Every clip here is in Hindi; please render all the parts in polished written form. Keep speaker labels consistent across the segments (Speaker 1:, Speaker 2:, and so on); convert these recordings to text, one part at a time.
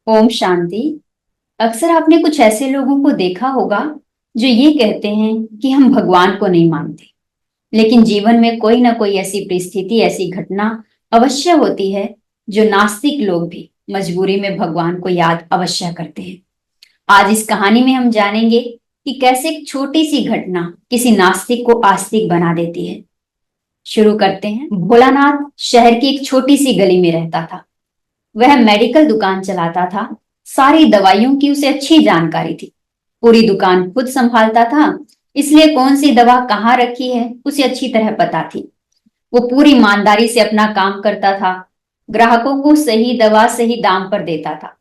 Speaker 1: ओम शांति। अक्सर आपने कुछ ऐसे लोगों को देखा होगा जो ये कहते हैं कि हम भगवान को नहीं मानते, लेकिन जीवन में कोई ना कोई ऐसी परिस्थिति, ऐसी घटना अवश्य होती है जो नास्तिक लोग भी मजबूरी में भगवान को याद अवश्य करते हैं। आज इस कहानी में हम जानेंगे कि कैसे एक छोटी सी घटना किसी नास्तिक को आस्तिक बना देती है। शुरू करते हैं। भोलानाथ शहर की एक छोटी सी गली में रहता था। वह मेडिकल दुकान चलाता था। सारी दवाइयों की उसे अच्छी जानकारी थी। पूरी दुकान खुद संभालता था, इसलिए कौन सी दवा कहाँ रखी है उसे अच्छी तरह पता थी। वो पूरी ईमानदारी से अपना काम करता था। ग्राहकों को सही दवा सही दाम पर देता था।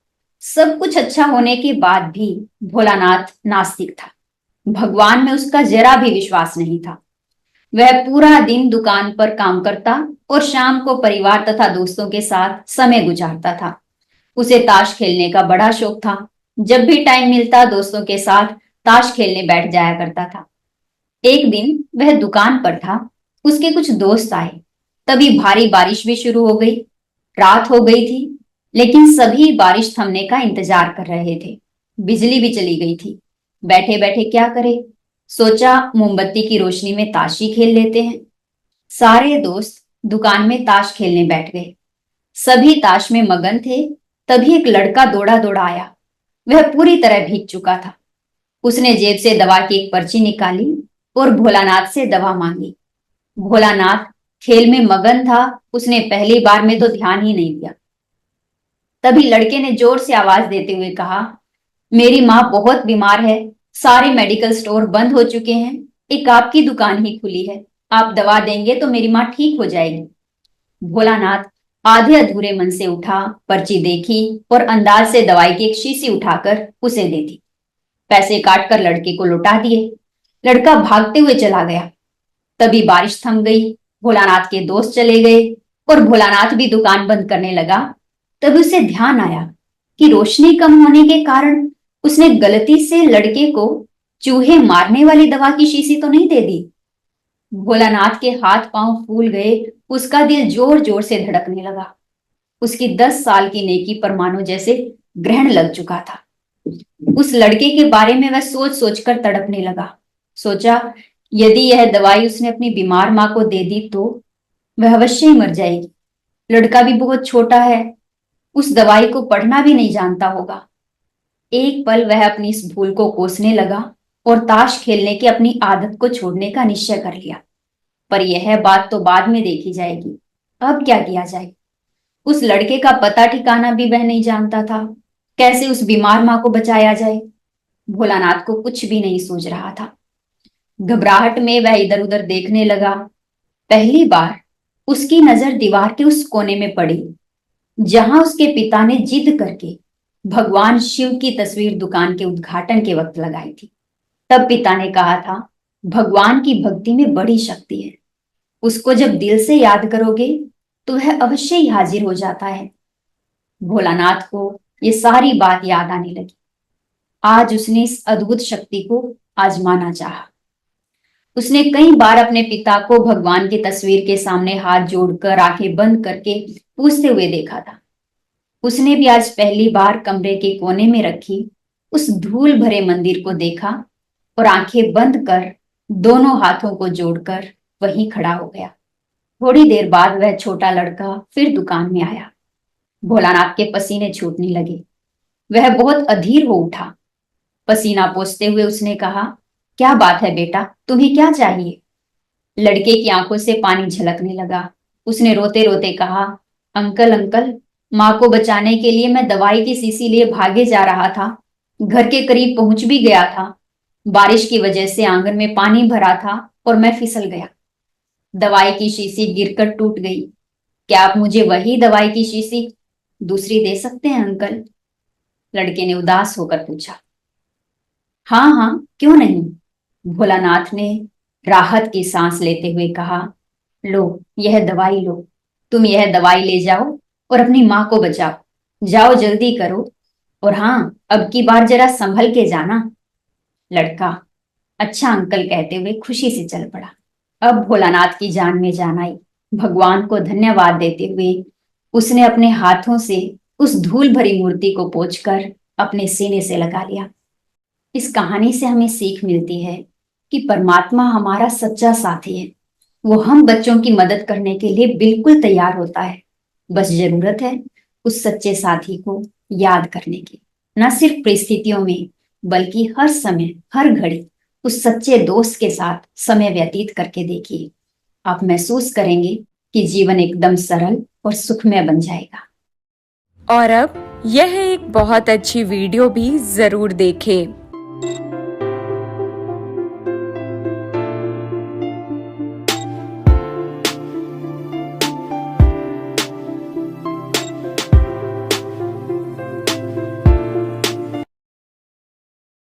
Speaker 1: सब कुछ अच्छा होने के बाद भी भोलानाथ नास्तिक था। भगवान में उसका जरा भी विश्वास नहीं था। वह पूरा दिन दुकान पर काम करता और शाम को परिवार तथा दोस्तों के साथ समय गुजारता था। उसे ताश खेलने का बड़ा शौक था। जब भी टाइम मिलता दोस्तों के साथ ताश खेलने बैठ जाया करता था। एक दिन वह दुकान पर था। उसके कुछ दोस्त आए। तभी भारी बारिश भी शुरू हो गई। रात हो गई थी, लेकिन सभी बारिश थमने का इंतजार कर रहे थे। बिजली भी चली गई थी। बैठे बैठे क्या करे, सोचा मोमबत्ती की रोशनी में ताश ही खेल लेते हैं। सारे दोस्त दुकान में ताश खेलने बैठ गए। सभी ताश में मगन थे। तभी एक लड़का दौड़ा दौड़ा आया। वह पूरी तरह भीग चुका था। उसने जेब से दवा की एक पर्ची निकाली और भोलानाथ से दवा मांगी। भोलानाथ खेल में मगन था। उसने पहली बार में तो ध्यान ही नहीं दिया। तभी लड़के ने जोर से आवाज देते हुए कहा, मेरी माँ बहुत बीमार है। सारे मेडिकल स्टोर बंद हो चुके हैं। एक आपकी दुकान ही खुली है। आप दवा देंगे तो मेरी माँ ठीक हो जाएगी। भोलानाथ आधे अधूरे मन से उठा, पर्ची देखी और अंदाज से दवाई की एक शीशी उठाकर उसे दे दी। पैसे काट कर लड़के को लौटा दिए। लड़का भागते हुए चला गया। तभी बारिश थम गई। भोलानाथ के दोस्त चले गए और भोलानाथ भी दुकान बंद करने लगा। तभी उसे ध्यान आया कि रोशनी कम होने के कारण उसने गलती से लड़के को चूहे मारने वाली दवा की शीशी तो नहीं दे दी। भोलानाथ के हाथ पांव फूल गए। उसका दिल जोर जोर से धड़कने लगा। उसकी 10 साल की नेकी पर मानो जैसे ग्रहण लग चुका था। उस लड़के के बारे में वह सोच सोच कर तड़पने लगा। सोचा, यदि यह दवाई उसने अपनी बीमार माँ को दे दी तो वह अवश्य ही मर जाएगी। लड़का भी बहुत छोटा है, उस दवाई को पढ़ना भी नहीं जानता होगा। एक पल वह अपनी इस भूल को कोसने लगा और ताश खेलने की अपनी आदत को छोड़ने का निश्चय कर लिया। पर यह बात तो बाद में देखी जाएगी। अब क्या किया जाए। उस लड़के का पता ठिकाना भी वह नहीं जानता था। कैसे उस बीमार माँ को बचाया जाए, भोलानाथ को कुछ भी नहीं सूझ रहा था। घबराहट में वह इधर उधर देखने लगा। पहली बार उसकी नजर दीवार के उस कोने में पड़ी जहां उसके पिता ने जिद करके भगवान शिव की तस्वीर दुकान के उद्घाटन के वक्त लगाई थी। तब पिता ने कहा था, भगवान की भक्ति में बड़ी शक्ति है। उसको जब दिल से याद करोगे तो वह अवश्य ही हाजिर हो जाता है। भोलानाथ को ये सारी बात याद आने लगी। आज उसने इस अद्भुत शक्ति को आजमाना चाहा। उसने कई बार अपने पिता को भगवान की तस्वीर के सामने हाथ जोड़कर आंखें बंद करके पूछते हुए देखा था। उसने भी आज पहली बार कमरे के कोने में रखी उस धूल भरे मंदिर को देखा और आंखें बंद कर दोनों हाथों को जोड़कर वहीं खड़ा हो गया। थोड़ी देर बाद वह छोटा लड़का फिर दुकान में आया। भोलानाथ के पसीने छूटने लगे। वह बहुत अधीर हो उठा। पसीना पोंछते हुए उसने कहा, क्या बात है बेटा, तुम्हें क्या चाहिए। लड़के की आंखों से पानी झलकने लगा। उसने रोते रोते कहा, अंकल अंकल, माँ को बचाने के लिए मैं दवाई की शीशी लिए भागे जा रहा था। घर के करीब पहुंच भी गया था। बारिश की वजह से आंगन में पानी भरा था और मैं फिसल गया। दवाई की शीशी गिरकर टूट गई। क्या आप मुझे वही दवाई की शीशी दूसरी दे सकते हैं अंकल। लड़के ने उदास होकर पूछा। हाँ हाँ, क्यों नहीं। भोलानाथ ने राहत की सांस लेते हुए कहा, लो, यह दवाई लो। तुम यह दवाई ले जाओ और अपनी माँ को बचाओ। जाओ जल्दी करो। और हाँ, अब की बार जरा संभल के जाना। लड़का अच्छा अंकल कहते हुए खुशी से चल पड़ा। अब भोलानाथ की जान में जान आई। भगवान को धन्यवाद देते हुए उसने अपने हाथों से उस धूल भरी मूर्ति को पोंछकर अपने सीने से लगा लिया। इस कहानी से हमें सीख मिलती है कि परमात्मा हमारा सच्चा साथी है। वो हम बच्चों की मदद करने के लिए बिल्कुल तैयार होता है। बस जरूरत है उस सच्चे साथी को याद करने की। न सिर्फ परिस्थितियों में, बल्कि हर समय, हर घड़ी उस सच्चे दोस्त के साथ समय व्यतीत करके देखिए। आप महसूस करेंगे कि जीवन एकदम सरल और सुखमय बन जाएगा।
Speaker 2: और अब यह एक बहुत अच्छी वीडियो भी जरूर देखें।